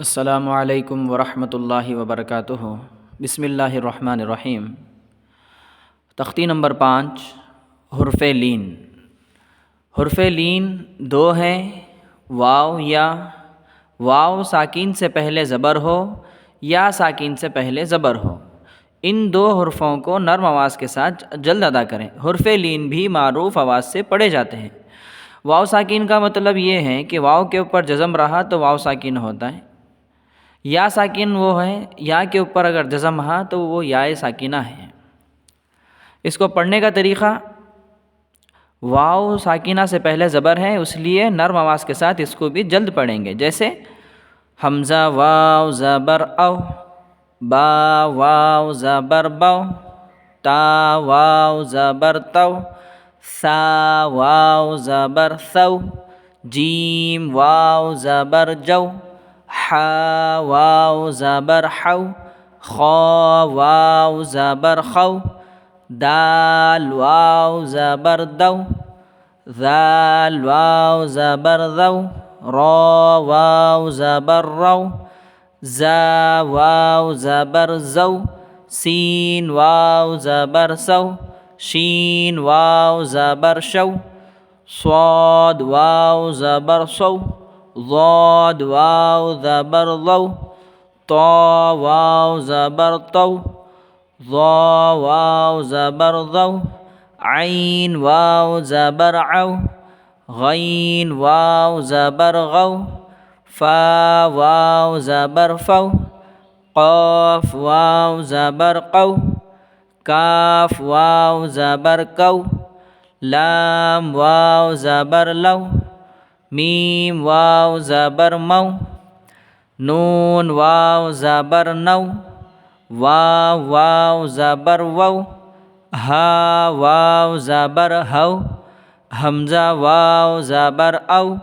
अस्सलामु अलैकुम वरहमतुल्लाहि वबरकातुहु। बिस्मिल्लाहिर्रहमानिर्रहीम। तख्ती नंबर 5, हुर्फ़े लीन। हुर्फ़े लीन दो हैं, वाव या। वाव साकिन से पहले ज़बर हो या साकिन से पहले ज़बर हो। इन दो हुर्फ़ों को नर्म आवाज़ के साथ जल्द अदा करें। हुर्फ़े लीन भी मारूफ़ आवाज़ से पढ़े जाते हैं। वाव साकिन का मतलब ये है कि वाव के ऊपर जज़म रहा तो वाव साकिन होता है। या साकिन वो है, या के ऊपर अगर जज़म रहा तो वो या साकिना है। इसको पढ़ने का तरीक़ा, वाव साकिना से पहले ज़बर है, इसलिए नर्म आवाज़ के साथ इसको भी जल्द पढ़ेंगे। जैसे हमज़ा वाव ज़बर औ, बा वाव ज़बर बौ, ता वाव ज़बर तौ, सा वाव ज़बर सौ, जीम वाव ज़बर जौ, हा वाव ज़बर हौ, खौ वाव ज़बर खौ, दाल वाव ज़बर दौ, ज़ाल वाव ज़बर ज़ौ, रौ वाव ज़बर रौ, ज़ा वाव ज़बर ज़ौ, सीन वाव ज़बर सौ, शीन वाव ज़बर शौ, स्वाद वाव ज़बर सौ, ज़ाद वाव ज़बर ज़ौ, तौ वाव ज़बर तौ, ज़ा वाव ज़बर ज़ौ, आइन वाव ज़बर औ, गैन वाव ज़बर गौ, फ़ा वाव ज़बर फ़ौ, क़ाफ़ वाव ज़बर क़ौ, काफ़ वाव ज़बर कौ, लाम वाव ज़बर लौ, मीम वाव ज़बर मौ, नून वाव ज़बर नौ, वाव वाव ज़बर वौ, हा वाव ज़बर हौ, हमज़ा वाव ज़बर औ,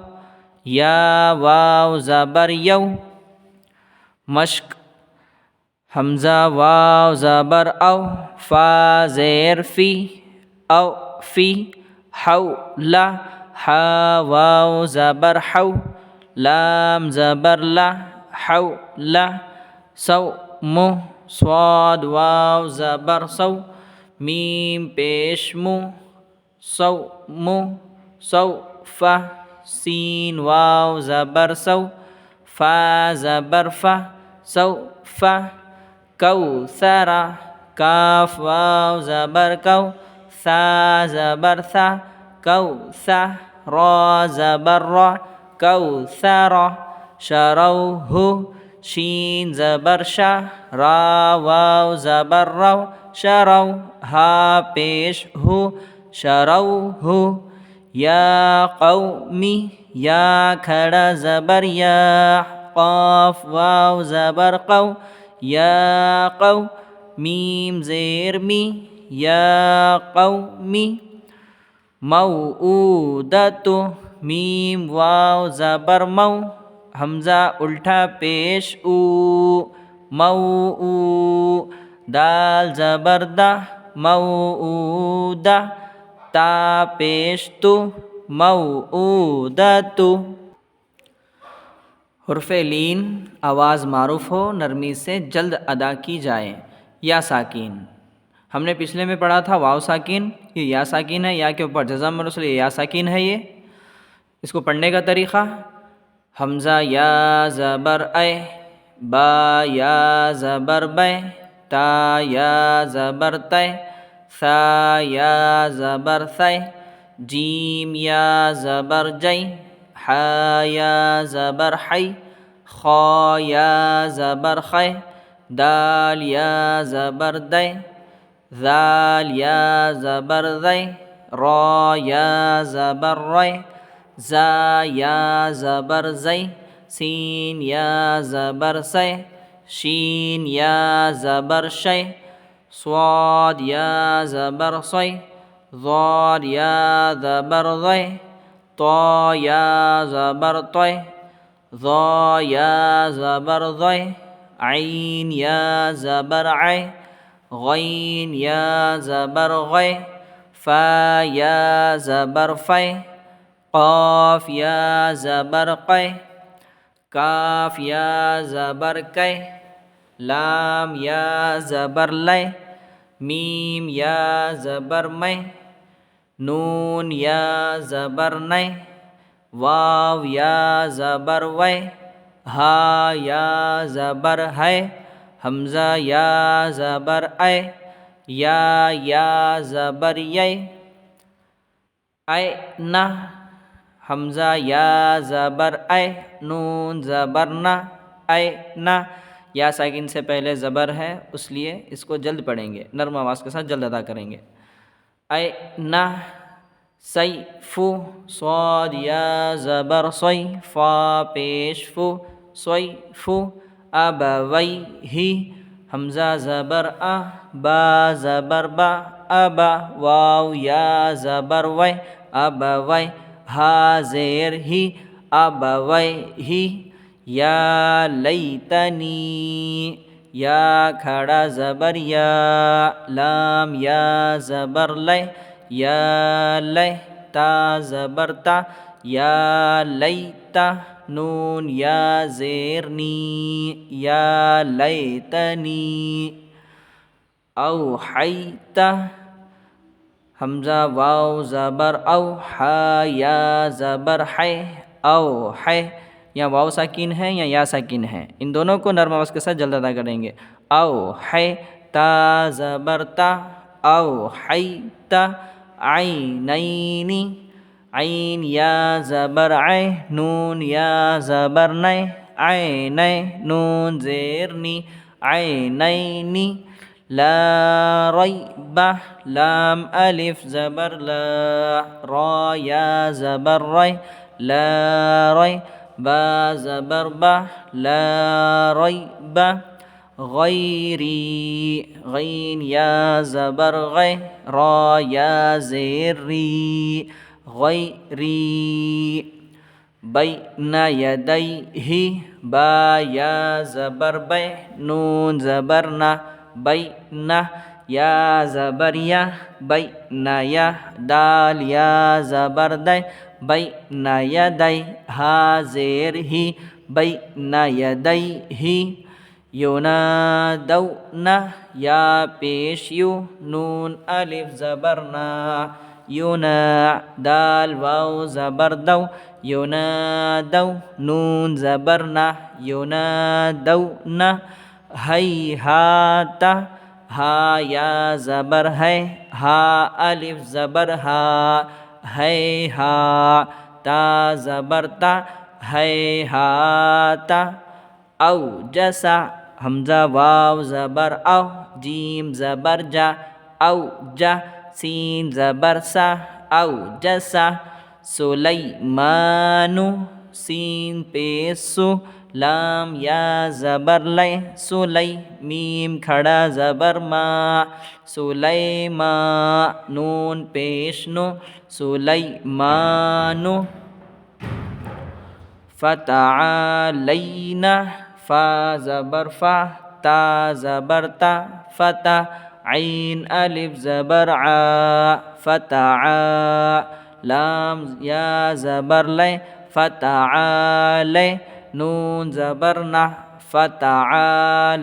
या वाव ज़बर यौ। मश्क, हमज़ा वाव ज़बर औ, फ़ा ज़ेर फ़ी, औ फ़ी, हौ ला, हा वाव ज़बर हौ, लाम ज़बर ला, हौ ला, सौ मु, स्वाद वाव ज़बर सौ, मीम पेश मु, सौ मु, सौ फ़ा, सीन वाव ज़बर सौ, फ़ा ज़बर फ़ा, सौ फ़ा, कौसरा, काफ़ वाव ज़बर कौ, सा ज़बर सा, कौसा, रा ज़बर रा, कौसरा, शरौहु, शीन ज़बर शा, रा वाव ज़बर रौ, शरौ, हा पेश हु, शरौहु, या कौमी, या खड़ा ज़बर या, क़ाफ़ वाव ज़बर कौ, या कौ, मीम ज़ेर मी, या कौमी, मौऊदतु, मीम वाव ज़बर मौ, हमज़ा उल्टा पेश ऊ, मौऊ, दाल ज़बर दा, मौऊदा, ता पेश तु, मौऊदतु। हुर्फ़े लीन आवाज़ मारूफ़ हो, नरमी से जल्द अदा की जाए। या साकिन, हमने पिछले में पढ़ा था वाव साकिन, ये या साकिन है, या के ऊपर जज़म है इसलिए या साकिन है ये। इसको पढ़ने का तरीक़ा, हमज़ा या ज़बर ए, बा या ज़बर बै, ता या ज़बर तै, सा या ज़बर सै, जीम या ज़बर जै, हा या ज़बर है, खौ या ज़बर ख़ै, दाल या ज़बर दै, ज़ाल या ज़बर ज़ै, रा या ज़बर रै, ज़ा या ज़बर ज़ै, सीन या ज़बर सै, शीन या ज़बर शै, स्वाद या ज़बर सै, ज़ाद या ज़बर ज़ै, तौ या ज़बर तै, ज़ा या ज़बर ज़ै, आइन या ज़बर ऐ, गैन या ज़बर गै, फ़ा या ज़बर फ़ै, क़ाफ़ या ज़बर क़ै, काफ या ज़बर कै, लाम या ज़बर लै, मीम या ज़बर मै, नून या ज़बर नै, वाव या ज़बर वै, हा या ज़बर है, हमज़ा या ज़बर ऐ, या ज़बर यै, ऐ ना, हमज़ा या ज़बर ऐ, नून ज़बर ना, ऐ ना। या साकिन से पहले ज़बर है, इसलिए इसको जल्द पढ़ेंगे, नर्म आवाज़ के साथ जल्द अदा करेंगे। ऐ ना, सैफु, स्वाद या ज़बर सै, फ़ा पेश फु, सैफु, अबवैहि, हमज़ा ज़बर आ, बा ज़बर बा, अबा, वाव या ज़बर वै, अबवै, हा ज़ेर ही, अबवैहि, या लैतनी, या खड़ा ज़बर या, लाम या ज़बर लै, या लै, ता ज़बर ता, या लैता, नून या ज़ेर नी, या लैतनी, औहैता, हमज़ा वाव ज़बर औ, हा या ज़बर है, औ है। या वाव साकिन है या साकिन है, इन दोनों को नर्म आवाज़ के साथ जल्द अदा करेंगे। औ है, ता ज़बर ता, औ है ता, ऐनैनी, ऐन या ज़बर ऐ, नून या ज़बर नै, ऐनै, नून ज़ेर नी, ऐनैनी, ला रैब, लाम अलिफ ज़बर ला, रा या ज़बर रै, ला रै, बा ज़बर बा, ला रैब, गैरी, गैन या ज़बर गै, रा या ज़ेर री, गैरी, बैन यदैहि, बा या ज़बर बै, नून ज़बर ना, बैना, या ज़बर या, बैना या, दाल या ज़बर दै, बैना यदै, हा ज़ेर ही, बैना यदैहि, युनादौना, या पेश यू, नून अलिफ ज़बर ना, युना, दाल वाव ज़बर दौ, युनादौ, नून ज़बर ना, युनादौना, हैहाता, हा या ज़बर है, हा अलिफ ज़बर हा, है हा, ता ज़बर ता, है हाता, औ जसा, हमज़ा वाव ज़बर औ, जीम ज़बर जा, औ जा, सीन ज़बर सा, औ जसा, सुलैमानु, सीन पेसु, लाम या ज़बर लै, सुलै, मीम खड़ा ज़बर मा, सुलैमा, नून पेश नु, सुलैमानु, फ़तआलैना, फ़ा ज़बर फ़ा, ता ज़बर ता, फ़ता, ऐन अलिफ ज़बर आ, फ़तआ, लाम या ज़बर लै, फ़तआलै, नून ज़बर ना, फ़तआलैना।